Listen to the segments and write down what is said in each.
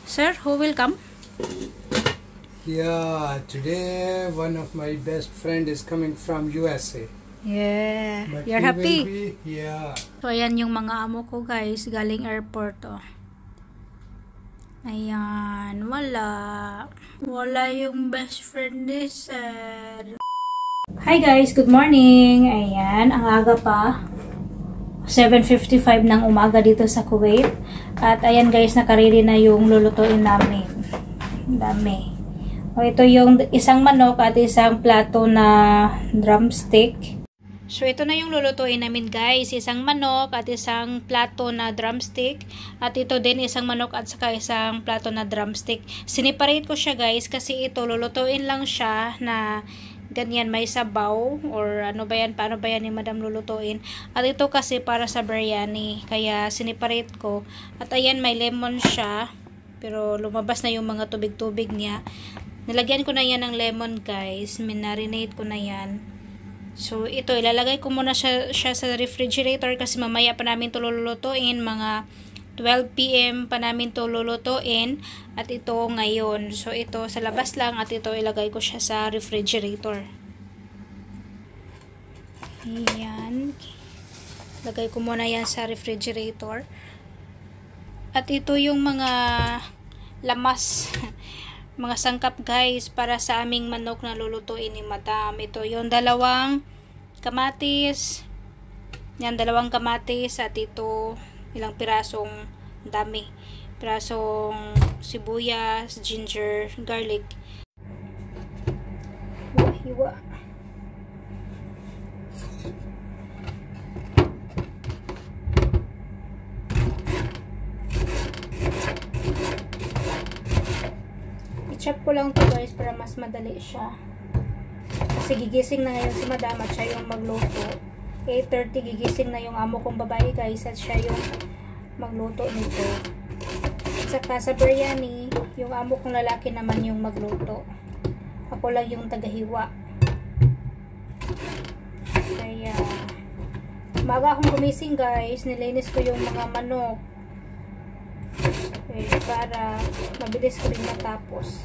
Sir, who will come? Yeah, today one of my best friend is coming from USA. Yeah, But you're he happy? will be, yeah. So, ayan yung mga amo ko guys, galing airport oh. Ayan, wala. Wala yung best friend ni Sir. Hi guys, good morning. Ayan, ang aga pa. 7:55 ng umaga dito sa Kuwait. At ayan guys, nakaredy na yung lulutuin namin. Dami. O, ito yung isang manok at isang plato na drumstick. So, ito na yung lulutuin namin guys. Isang manok at isang plato na drumstick. At ito din isang manok at saka isang plato na drumstick. Siniparate ko siya guys kasi ito lulutuin lang siya na ganyan may sabaw or ano ba yan, paano ba yan ni madam lulutuin. At ito kasi para sa biryani. Kaya siniparate ko. At ayan may lemon siya. Pero lumabas na yung mga tubig-tubig niya. Nilagyan ko na yan ng lemon guys. Minarinate ko na yan. So, ito, ilalagay ko muna siya sa refrigerator kasi mamaya pa namin ito lulutuin. Mga 12 PM pa namin ito lulutuin. At ito ngayon. So, ito sa labas lang at ito ilagay ko siya sa refrigerator. Ayan. Lagay ko muna yan sa refrigerator. At ito yung mga lamas. Mga sangkap guys para sa aming manok na lulutuin ni madam. Ito yung dalawang kamatis. Yan, dalawang kamatis at ito ilang pirasong dami. Pirasong sibuyas, ginger, garlic. Hiwa. I-chop ko lang to guys para mas madali siya. Kasi gigising na ngayon si madam at siya yung magluto. 8:30 gigising na yung amo kong babae guys at siya yung magluto nito. Saka sa biryani, yung amo kong lalaki naman yung magluto. Ako lang yung tagahiwa. Kaya umaga akong gumising guys, nilinis ko yung mga manok. Okay, para mabilis ko rin matapos.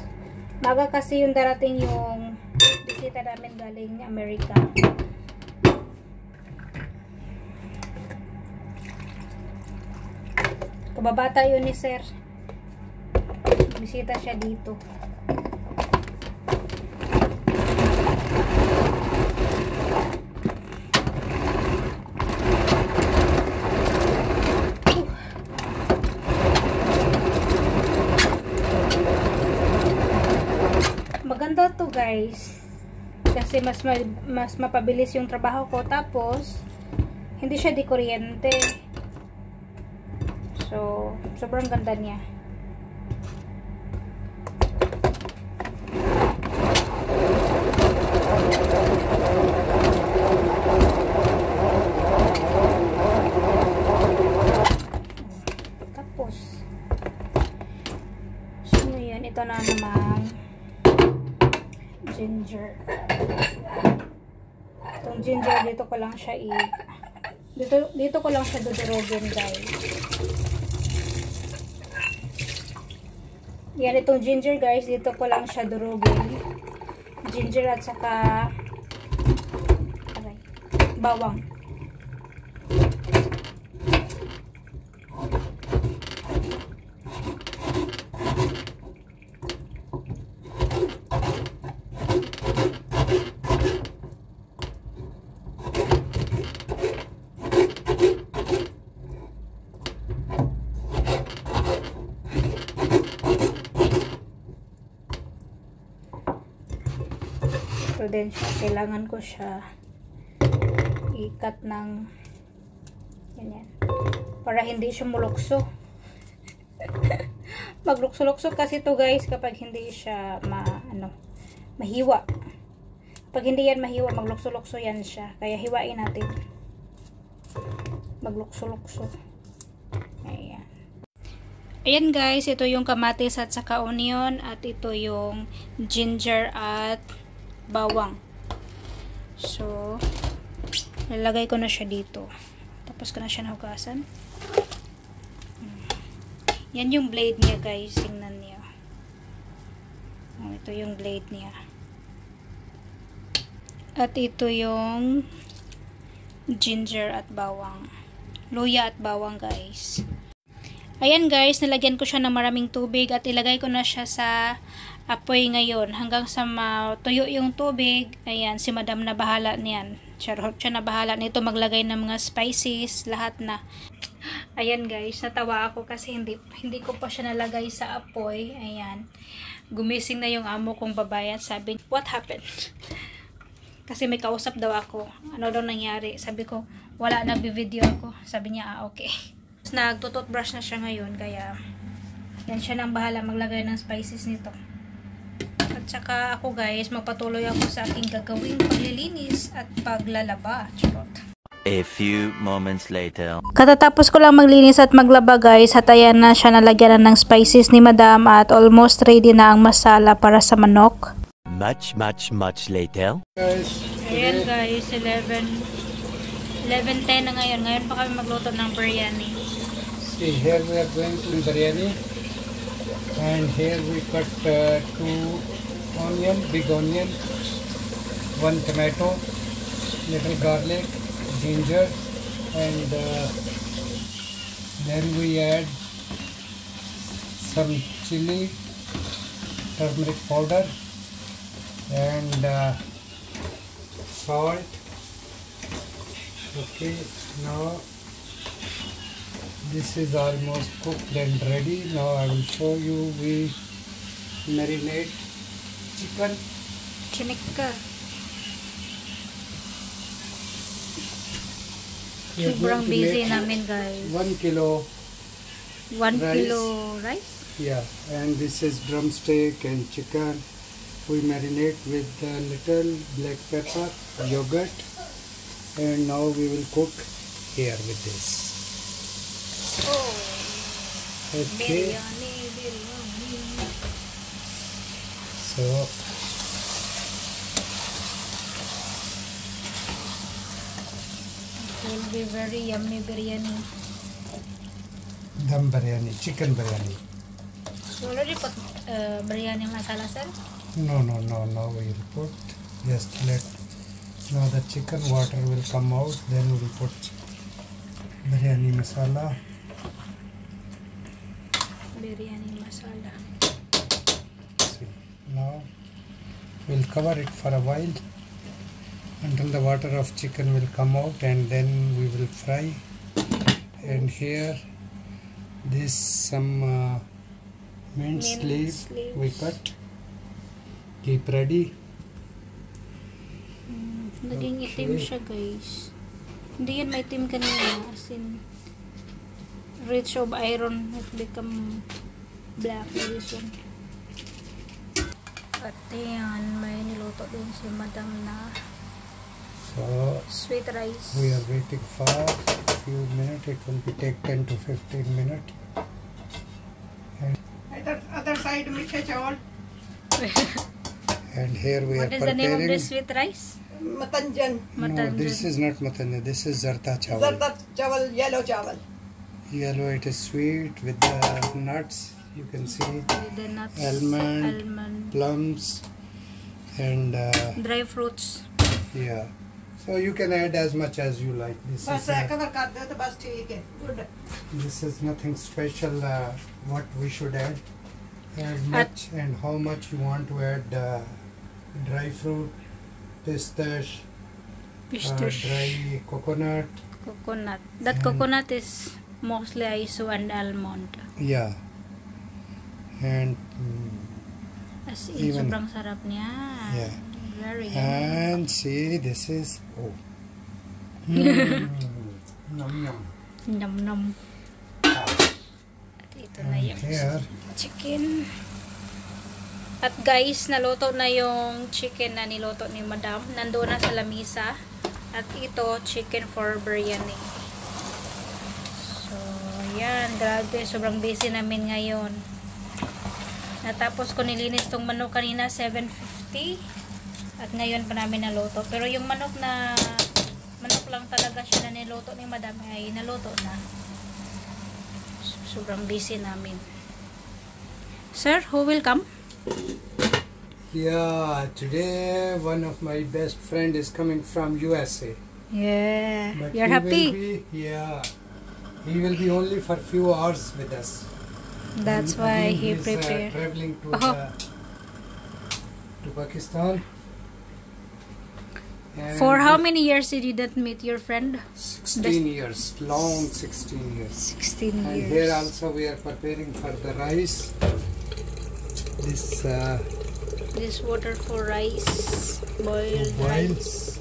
Maga kasi yung darating yung bisita namin galing Amerika. Kababata yun ni Sir. Bisita siya dito. Maganda to guys kasi mas mapabilis yung trabaho ko tapos hindi siya di kuryente, so sobrang ganda niya. Tapos so yan, ito na namang ginger. Itong ginger dito ko lang siya dito ko lang siya dudurugin guys. Yan, itong ginger guys, dito ko lang siya durugin. Ginger at saka bawang. So then kailangan ko siya i-cut ng ganyan para hindi siya mulukso. Maglukso-lukso kasi to guys kapag hindi siya mahiwa. Pag hindi yan mahiwa, maglukso-lukso yan siya. Kaya hiwain natin. Maglukso-lukso. Ayan. Ayan guys, ito yung kamatis at saka onion at ito yung ginger at bawang. So, lalagay ko na siya dito. Tapos ko na siya nahugasan. Yan yung blade niya guys. Tingnan Ito yung blade niya. At ito yung ginger at bawang. Luya at bawang, guys. Ayan guys, nilagyan ko siya ng maraming tubig at ilagay ko na siya sa apoy ngayon hanggang sa matuyo yung tubig. Ayan, si madam na bahala niyan. Charot, siya na bahala nito maglagay ng mga spices, lahat na. Ayan guys, natawa ako kasi hindi ko pa siya nalagay sa apoy. Ayan, gumising na yung amo kong babae at sabi, what happened? Kasi may kausap daw ako. Ano daw nangyari? Sabi ko, wala, nagbi-video ako. Sabi niya, okay. Nagtututbrush na siya ngayon, kaya yan siya nang bahala maglagay ng spices nito. At saka ako guys, magpatuloy ako sa aking gagawing paglilinis at paglalaba. Charot. A few moments later. Katatapos ko lang maglinis at maglaba guys, at ayan na siya, nalagyan na ng spices ni madam at almost ready na ang masala para sa manok. Much later. Ayan guys, 11:10 na ngayon. Ngayon pa kami magluto ng biryani. See, here we are going to biryani, and here we cut 2 onion, big onion, 1 tomato, little garlic, ginger, and then we add some chili, turmeric powder, and salt. Okay, now this is almost cooked and ready. Now I will show you. We marinate chicken. Chinika. We are Sobrang going to busy make namin guys. 1 kilo 1 rice. kilo rice. Yeah, and this is drumstick and chicken. We marinate with a little black pepper, yogurt, and now we will cook here with this. Oh, Okay, biryani. so It will be very yummy biryani. dum biryani, chicken biryani. You already put biryani masala, sir? No, we will put, just let, now the chicken water will come out, then we will put biryani masala. Biryani masala. See, now we'll cover it for a while until the water of chicken will come out, and then we will fry. And here this some mint leaf we cut. Keep ready. Naging itim siya guys. Hindi yan may itim kanina. As in, rich of iron. It become black. This one. At yan, may niluto din si madam na So sweet rice. we are waiting for a few minutes. It will be take 10 to 15 minutes. And Other side, Miche Chawal. And here we What are is the name of preparing. this sweet rice? Matanjan. No, Matanjan. this is not matanja. This is zarta chawal. Zarda Chawal, yellow Chawal. Yellow, it is sweet with the nuts. You can see With the nuts, almond, plums, and dry fruits. yeah. So you can add as much as you like. बस cover कर दो तो बस ठीक है. Good. This is nothing special. What we should add, as much and how much you want to add dry fruit, pistache, dry coconut. Coconut. That coconut is mostly iso and almond. Yeah. And As in, Even- sobrang sarap niya. yeah. Very yummy. And see, this is Yum yum. Nam-nam. At ito na And yung here, chicken. At guys, naluto na yung chicken na niluto ni madam. Nandoon na sa lamisa. At ito, chicken for biryani. So, yan. Grabe. Sobrang busy namin ngayon. Natapos ko nilinis tong manok kanina, 7:50. At ngayon pa namin naluto. Pero yung manok lang talaga siya na niluto ni madam ay naluto na. Sobrang busy namin. Sir, who will come? Yeah, today one of my best friend is coming from USA. Yeah. But You're he happy? will be, yeah, he will be only for few hours with us. That's And why again he he's, prepared. traveling to Oh. to Pakistan. And For how many years did you not meet your friend? 16 years, long 16 years. 16 And years. here also we are preparing for the rice. This water for rice, boiled boil. rice.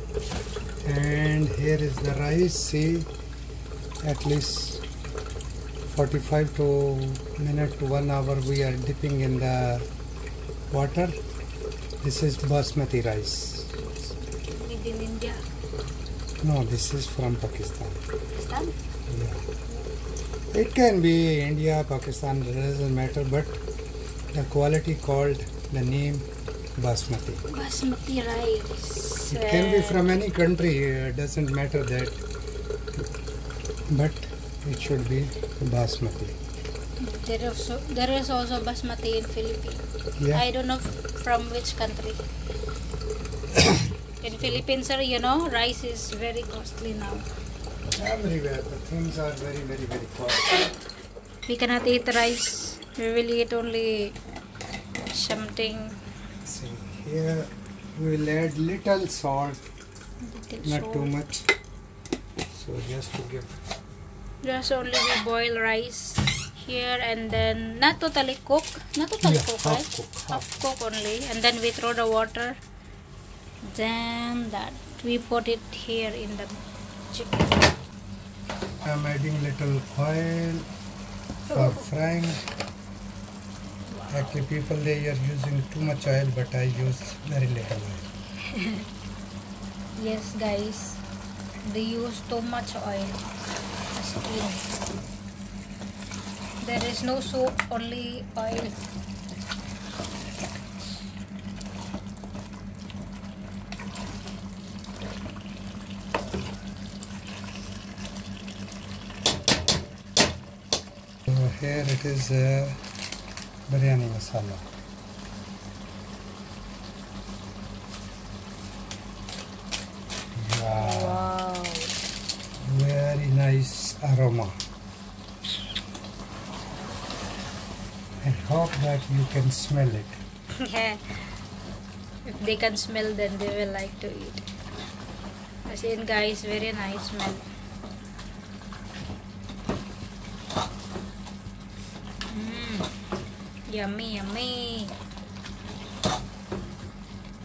And here is the rice. See, at least 45 to minute to 1 hour we are dipping in the water. This is basmati rice. Made in India. No, this is from Pakistan. Pakistan? Yeah. It can be India, Pakistan, it doesn't matter, but the quality called the name basmati. Basmati rice. It can be from any country, it doesn't matter that, but it should be basmati. There is also basmati in Philippines. Yeah. I don't know from which country. In Philippines, sir, you know, rice is very costly now. Everywhere the things are very, very, very costly. We cannot eat rice. We will eat only something. See, here we will add little salt, not too much. So just to give. Just only we boil rice here and then not totally cook. Not totally Yeah, cook, half right? cook, Half cook only. And then we throw the water. Then that we put it here in the chicken. I'm adding little oil for frying. Actually, people they are using too much oil, but I use very little oil. Yes, guys. They use too much oil. Skin. There is no soap, only oil. So here it is biryani masala. Wow, Wow. very nice aroma. I hope that you can smell it. Yeah. If they can smell, then they will like to eat. As in, guys, very nice smell. Yummy, yummy.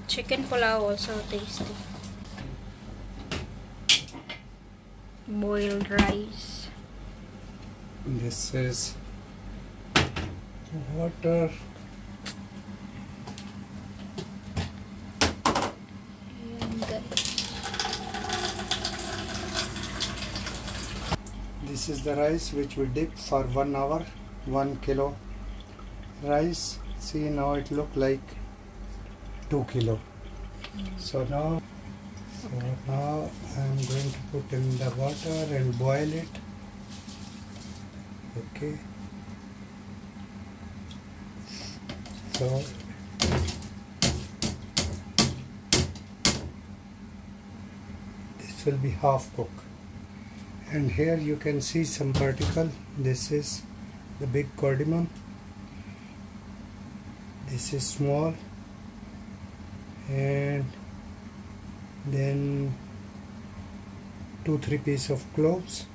Chicken pulao also tasty. Boiled rice. This is water. And This is the rice which we dip for 1 hour, 1 kilo rice. See, now it look like 2 kilo. So now I'm going to put in the water and boil it. Okay. So this will be half cook. And here you can see some particle. This is the big cardamom. This is small, and then 2-3 pieces of cloves.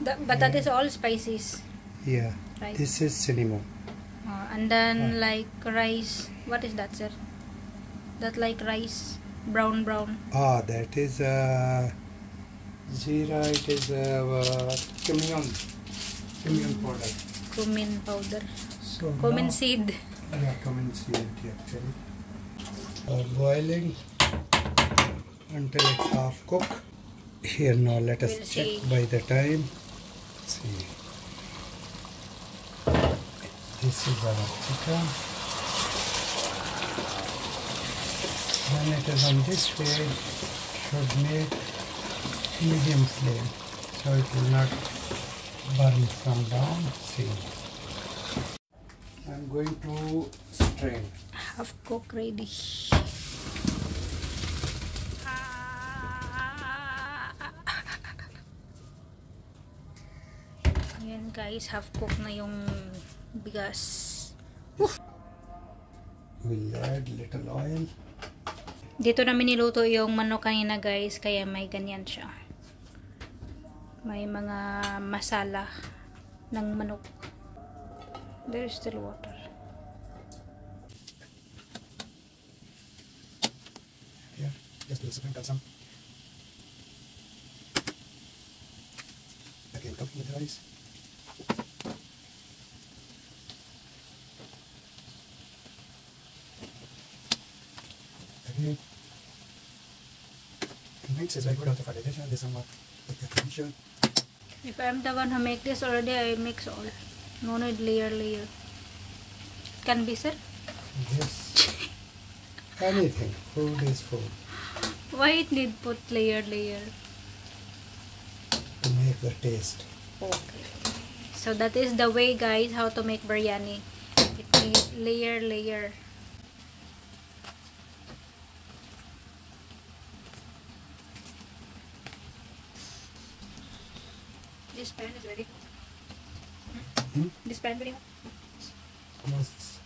but that is all spices, Yeah, right? this is cinnamon. And then like rice. What is that, sir? That like rice, brown. Ah, that is zira. It is cumin powder. Cumin powder. So Cumin now- seed. Yeah, cumin seed actually. Boiling until it's half cooked. Here now let us We'll check see. by the time. See, this is our chicken. When it is on this stage, should make medium flame, so it will not burn from down. See, I'm going to friend. Half cook ready. Ayan guys, half cook na yung bigas. We'll add little oil. Dito namin niluto yung manok kanina guys, kaya may ganyan siya. May mga masala ng manok. There is still water. Yeah, just we'll sprinkle some. Again, cook with rice. Again. Mix is very good also for digestion. This is somewhat like a tradition. If I'm the one who make this already, I mix all. No need layer. Can be, sir? Yes. Anything. Food is food. Why it need put layer? To make the taste. Okay. So that is the way guys how to make biryani. It needs layer. This pan is very hot. This pan very hot. Must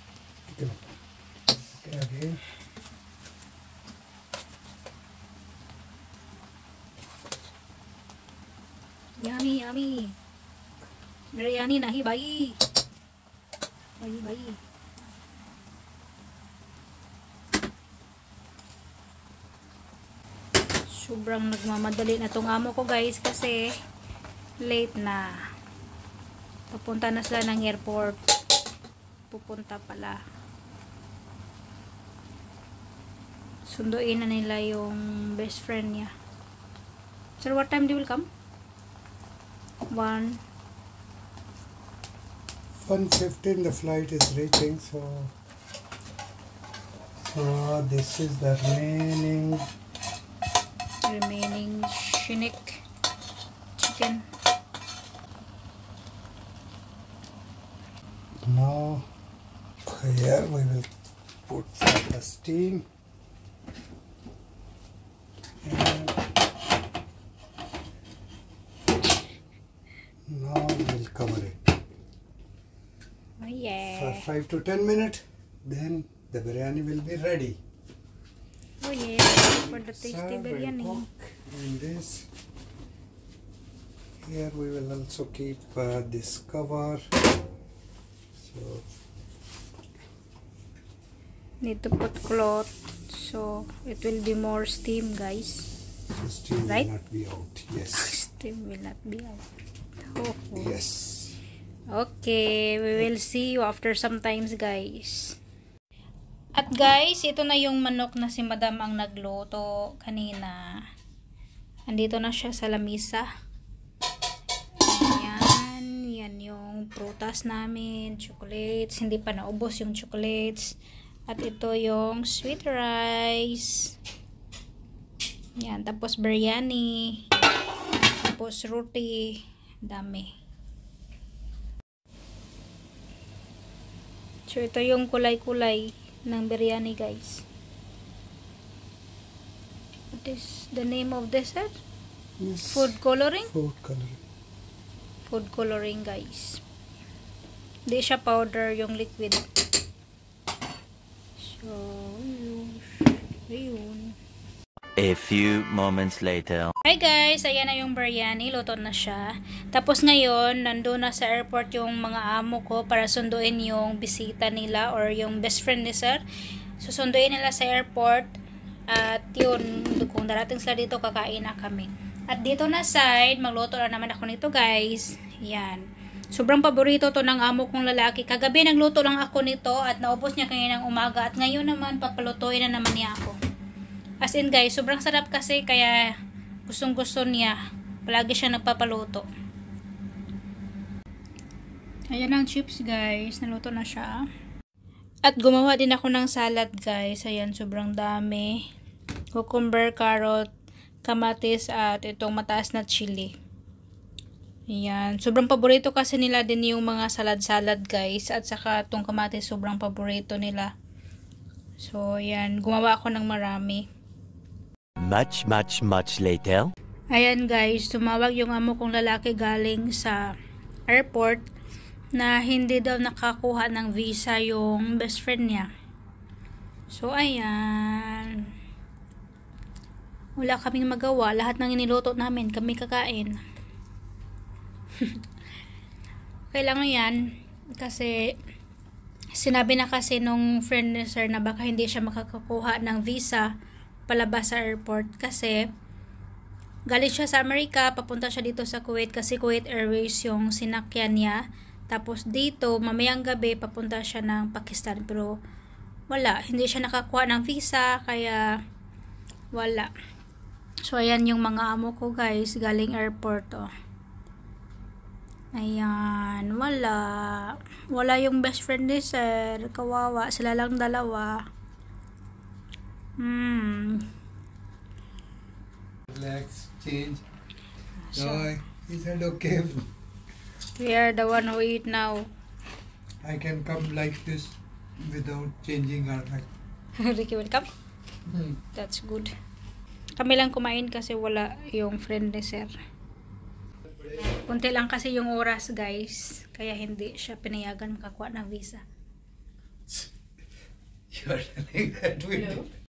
pick it up. Okay, again. Yummy. Biryani nahi bhai. Bhai. Sobrang nagmamadali na tong amo ko guys kasi late na. Papunta na sila ng airport. Pupunta pala. Sunduin na nila yung best friend niya. Sir, what time they will come? 1:15 the flight is reaching, so this is the remaining shinik chicken. Now here we will put the steam and now we'll cover it Oh yeah. for 5 to 10 minutes, then the biryani will be ready. Oh yeah, for the tasty Serve and biryani. cook in this. Here we will also keep this cover. So Need to put cloth so it will be more steam guys. the steam Right? will not be out. Yes. Steam will not be out. Oh. Yes. Okay, we will see you after some times guys. At guys, ito na yung manok na si Madam ang nagluto kanina. Andito na siya sa lamisa. Yan yung prutas namin, chocolates. Hindi pa naubos yung chocolates. At ito yung sweet rice. Yan, tapos biryani. Tapos roti. Dami. So, ito yung kulay-kulay ng biryani, guys. What is the name of this, sir? Yes. Food coloring? Food coloring. Food coloring, guys. Hindi siya powder, yung liquid. So, yun. A few moments later. Hi guys, ayan na yung biryani, luto na siya. Tapos ngayon, nandun na sa airport yung mga amo ko para sunduin yung bisita nila or yung best friend ni sir. Susunduin nila sa airport at yun, kung darating sila dito, kakain na kami. At dito na side, magluto na naman ako nito guys. Yan. Sobrang paborito to ng amo kong lalaki. Kagabi nagluto lang ako nito at naubos niya kaninang umaga. At ngayon naman, papalutuin na naman niya ako. As in guys, sobrang sarap kasi kaya gustong gusto niya. Palagi siya nagpapaluto. Ayan ang chips guys. Naluto na siya. At gumawa din ako ng salad guys. Ayan, sobrang dami. Cucumber, carrot, kamatis at itong mataas na chili. Ayan. Sobrang paborito kasi nila din yung mga salad-salad guys. At saka itong kamatis sobrang paborito nila. So, yan. Gumawa ako ng marami. Much later. Ayan guys, tumawag yung amo kong lalaki galing sa airport na hindi daw nakakuha ng visa yung best friend niya. So, ayan. Wala kaming magawa. Lahat ng iniluto namin, kami kakain. Kailangan yan kasi sinabi na kasi nung friend ni sir na baka hindi siya makakakuha ng visa palabas sa airport kasi galing siya sa Amerika, papunta siya dito sa Kuwait kasi Kuwait Airways yung sinakyan niya. Tapos dito, mamayang gabi, papunta siya ng Pakistan. Pero wala, hindi siya nakakuha ng visa kaya wala. So ayan yung mga amo ko guys, galing airport oh. Ayan, wala yung best friend ni sir, kawawa, sila lang dalawa. Relax, change. Joy, is that okay? We are the one who eat now. I can come like this without changing our life. Ricky, welcome. That's good. Kami lang kumain kasi wala yung friend ni sir. Kunti lang kasi yung oras guys, kaya hindi siya pinayagan makakuha ng visa. You're telling that we